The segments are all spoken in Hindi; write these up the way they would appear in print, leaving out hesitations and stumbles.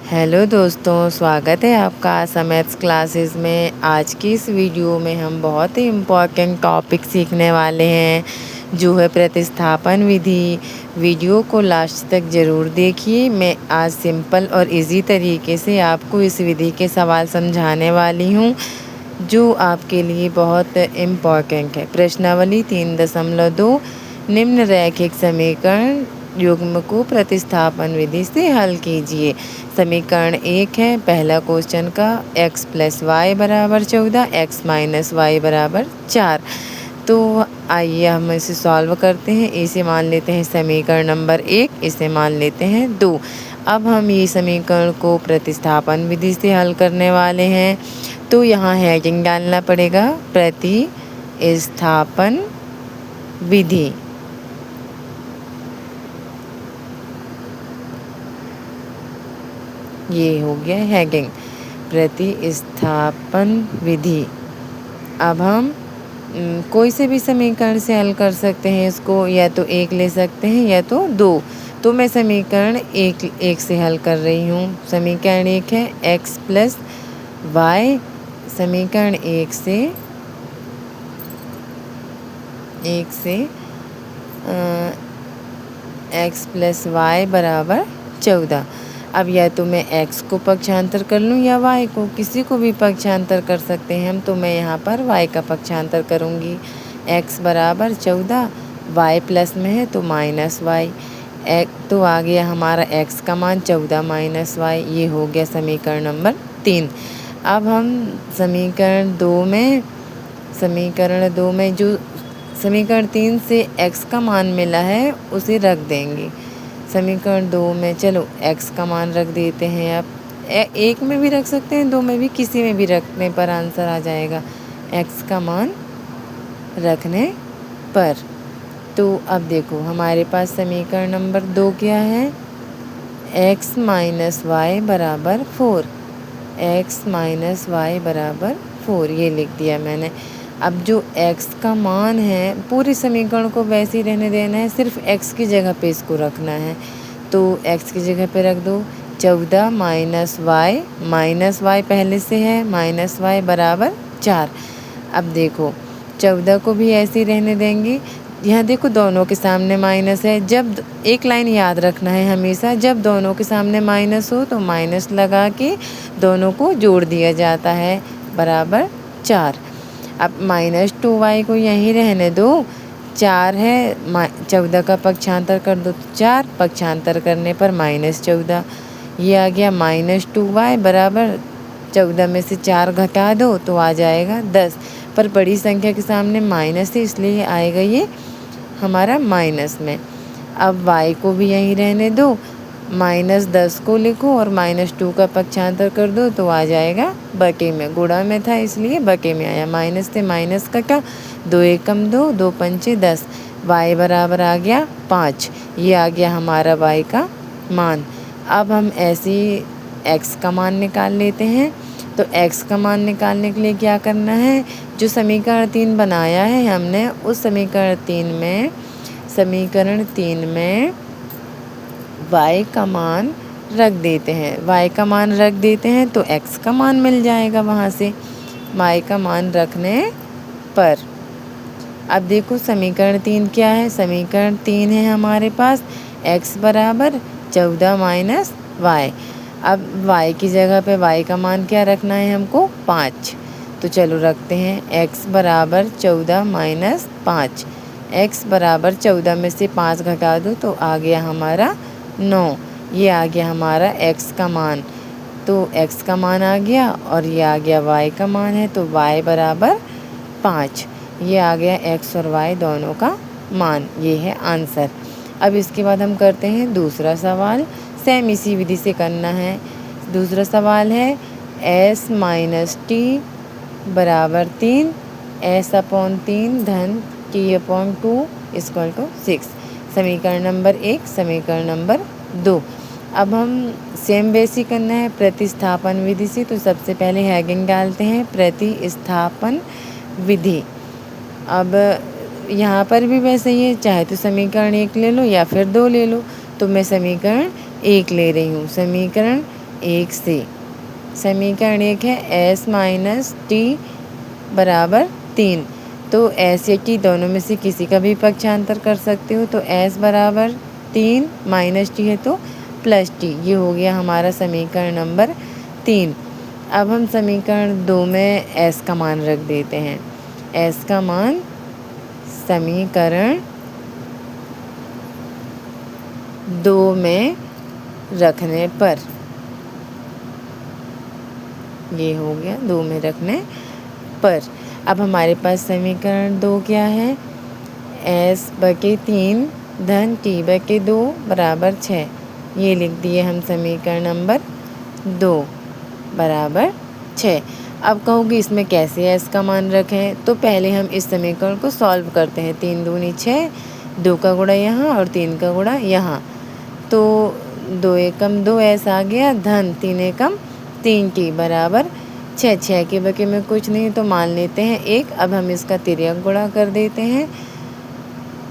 हेलो दोस्तों, स्वागत है आपका आशा मैथ्स क्लासेस में। आज की इस वीडियो में हम बहुत ही इम्पॉर्टेंट टॉपिक सीखने वाले हैं, जो है प्रतिस्थापन विधि। वीडियो को लास्ट तक ज़रूर देखिए। मैं आज सिंपल और इजी तरीके से आपको इस विधि के सवाल समझाने वाली हूँ, जो आपके लिए बहुत इम्पॉर्टेंट है। प्रश्नावली 3.2 निम्न रैखिक समीकरण युग्म को प्रतिस्थापन विधि से हल कीजिए। समीकरण 1 है पहला क्वेश्चन का, x + y = 14, x - y = 4। तो आइए हम इसे सॉल्व करते हैं। इसे मान लेते हैं समीकरण नंबर 1, इसे मान लेते हैं 2। अब हम ये समीकरण को प्रतिस्थापन विधि से हल करने वाले हैं। तो यहाँ हेडिंग डालना पड़ेगा, प्रतिस्थापन विधि। ये हो गया हेडिंग, प्रतिस्थापन विधि। अब हम कोई से भी समीकरण से हल कर सकते हैं इसको, या तो 1 ले सकते हैं या तो 2। तो मैं समीकरण 1 से हल कर रही हूँ। समीकरण 1 है x + y। समीकरण 1 से x + y = 14। अब या तो मैं x को पक्षांतर कर लूँ या y को, किसी को भी पक्षांतर कर सकते हैं हम। तो मैं यहाँ पर y का पक्षांतर करूँगी। x = 14, y प्लस में है तो -y। तो आ गया हमारा x का मान 14 - y। ये हो गया समीकरण नंबर 3। अब हम समीकरण 2 में जो समीकरण 3 से x का मान मिला है उसे रख देंगे। समीकरण 2 में चलो x का मान रख देते हैं। अब 1 में भी रख सकते हैं, 2 में भी, किसी में भी रखने पर आंसर आ जाएगा x का मान रखने पर। तो अब देखो हमारे पास समीकरण नंबर 2 क्या है, x - y = 4। x - y = 4 ये लिख दिया मैंने। अब जो x का मान है, पूरे समीकरण को वैसे ही रहने देना है, सिर्फ x की जगह पे इसको रखना है। तो x की जगह पे रख दो 14 - y पहले से है, -y = 4। अब देखो 14 को भी ऐसे ही रहने देंगे। यहाँ देखो दोनों के सामने माइनस है। जब एक लाइन याद रखना है हमेशा, जब दोनों के सामने माइनस हो तो माइनस लगा के दोनों को जोड़ दिया जाता है, बराबर 4। अब -2y को यहीं रहने दो, 4 है, 14 का पक्षांतर कर दो तो 4, पक्षांतर करने पर -14। ये आ गया -2y = 14 में से 4 घटा दो तो आ जाएगा 10। पर बड़ी संख्या के सामने माइनस है, इसलिए आएगा ये हमारा माइनस में। अब y को भी यहीं रहने दो, -10 को लिखो और -2 का पक्षांतर कर दो तो आ जाएगा बटे में। गुणा में था इसलिए बटे में आया। माइनस से माइनस कटा, 2 एकम 2, 2 पंचे 10। y बराबर आ गया 5। ये आ गया हमारा y का मान। अब हम ऐसे ही x का मान निकाल लेते हैं। तो x का मान निकालने के लिए क्या करना है, जो समीकरण 3 बनाया है हमने, उस समीकरण 3 में y का मान रख देते हैं। y का मान रख देते हैं तो x का मान मिल जाएगा वहाँ से, y का मान रखने पर। अब देखो समीकरण 3 क्या है, समीकरण 3 है हमारे पास x = 14 - y। अब y की जगह पे y का मान क्या रखना है हमको, 5। तो चलो रखते हैं x = 14 - 5। x = 14 में से 5 घटा दो तो आ गया हमारा 9। ये आ गया हमारा x का मान। तो x का मान आ गया और ये आ गया y का मान है, तो y = 5। ये आ गया x और y दोनों का मान। ये है आंसर। अब इसके बाद हम करते हैं दूसरा सवाल। सेम इसी विधि से करना है। दूसरा सवाल है s - t = 3, s/3 धन t/2 = 6। समीकरण नंबर 1, समीकरण नंबर 2। अब हम सेम वैसे करना है प्रतिस्थापन विधि से। तो सबसे पहले हेडिंग डालते हैं, प्रतिस्थापन विधि। अब यहाँ पर भी वैसे ही है, चाहे तो समीकरण 1 ले लो या फिर 2 ले लो। तो मैं समीकरण 1 ले रही हूँ। समीकरण 1 से। समीकरण 1 है s माइनस टी बराबर 3। तो s या t दोनों में से किसी का भी पक्षांतर कर सकते हो। तो s बराबर 3 माइनस टी है तो प्लस टी। ये हो गया हमारा समीकरण नंबर 3। अब हम समीकरण 2 में s का मान रख देते हैं। s का मान समीकरण 2 में रखने पर, ये हो गया 2 में रखने पर। अब हमारे पास समीकरण 2 क्या है, s/3 धन t/2 बराबर 6। ये लिख दिए हम समीकरण नंबर 2 बराबर 6। अब कहोगे इसमें कैसे s का मान रखें, तो पहले हम इस समीकरण को सॉल्व करते हैं। 3 दूनी 6, 2 का गुणा यहाँ और 3 का गुणा यहाँ, तो 2 एकम 2 s आ गया धन 3 एकम 3 t बराबर 6। 6 के बके में कुछ नहीं तो मान लेते हैं 1। अब हम इसका तिर्यक गुणा कर देते हैं,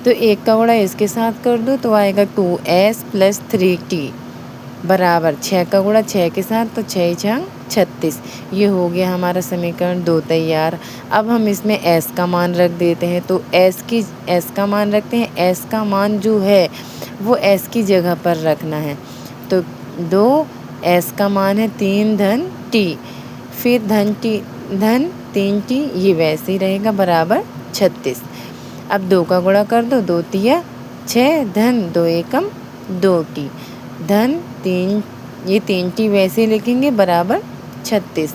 तो 1 का गुणा इसके साथ कर दो तो आएगा 2s प्लस 3t बराबर 6 का गुणा 6 के साथ तो 6 छंग 36। ये हो गया हमारा समीकरण 2 तैयार। अब हम इसमें s का मान रख देते हैं। तो s का मान रखते हैं। s का मान जो है वो s की जगह पर रखना है। तो 2 s का मान है 3 धन t, फिर धन 3t, ये वैसे ही रहेगा बराबर 36। अब 2 का गुणा कर दो, 2 तिया 6 धन 2 एकम 2t धन 3, ये 3t वैसे ही लिखेंगे बराबर 36।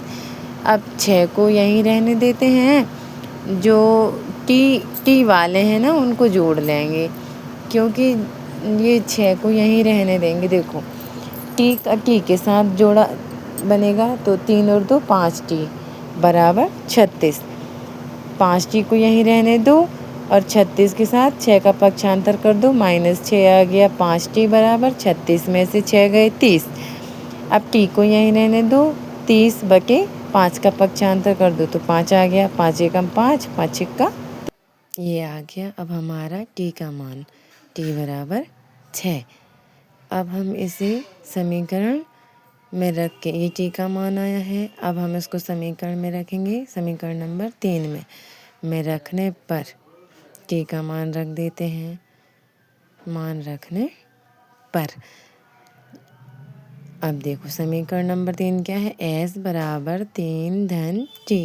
अब 6 को यहीं रहने देते हैं, जो t वाले हैं ना उनको जोड़ लेंगे, क्योंकि ये 6 को यहीं रहने देंगे। देखो t के साथ जोड़ा बनेगा तो 3 और 2 5t बराबर 36। 5t को यहीं रहने दो और 36 के साथ 6 का पक्षांतर कर दो, -6 आ गया। 5t बराबर 36 में से 6 गए 30। अब t को यहीं रहने दो, 30/5 का पक्षांतर कर दो तो 5 आ गया। 5 एकम 5, 5 का ये आ गया। अब हमारा t का मान t बराबर 6। अब हम इसे समीकरण में रख के, ये t का मान आया है, अब हम इसको समीकरण में रखेंगे। समीकरण नंबर 3 में रखने पर t का मान रख देते हैं। मान रखने पर अब देखो समीकरण नंबर 3 क्या है, s बराबर 3 धन t।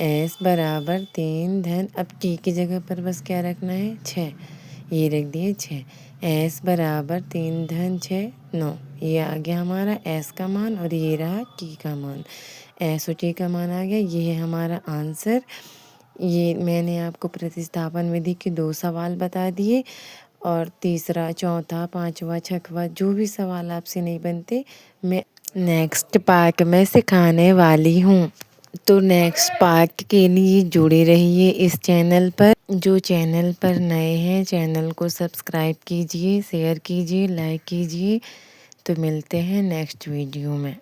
s बराबर 3 धन, अब t की जगह पर बस क्या रखना है 6, ये रख दिए 6। s बराबर 3 धन 6 9, ये आ गया हमारा s का मान और ये रहा t का मान। s और t का मान आ गया, ये है हमारा आंसर। ये मैंने आपको प्रतिस्थापन विधि के 2 सवाल बता दिए, और तीसरा, चौथा, पांचवा, छठवा जो भी सवाल आपसे नहीं बनते मैं नेक्स्ट पार्ट में सिखाने वाली हूँ। तो नेक्स्ट पार्ट के लिए जुड़े रहिए इस चैनल पर। जो चैनल पर नए हैं चैनल को सब्सक्राइब कीजिए, शेयर कीजिए, लाइक कीजिए। तो मिलते हैं नेक्स्ट वीडियो में।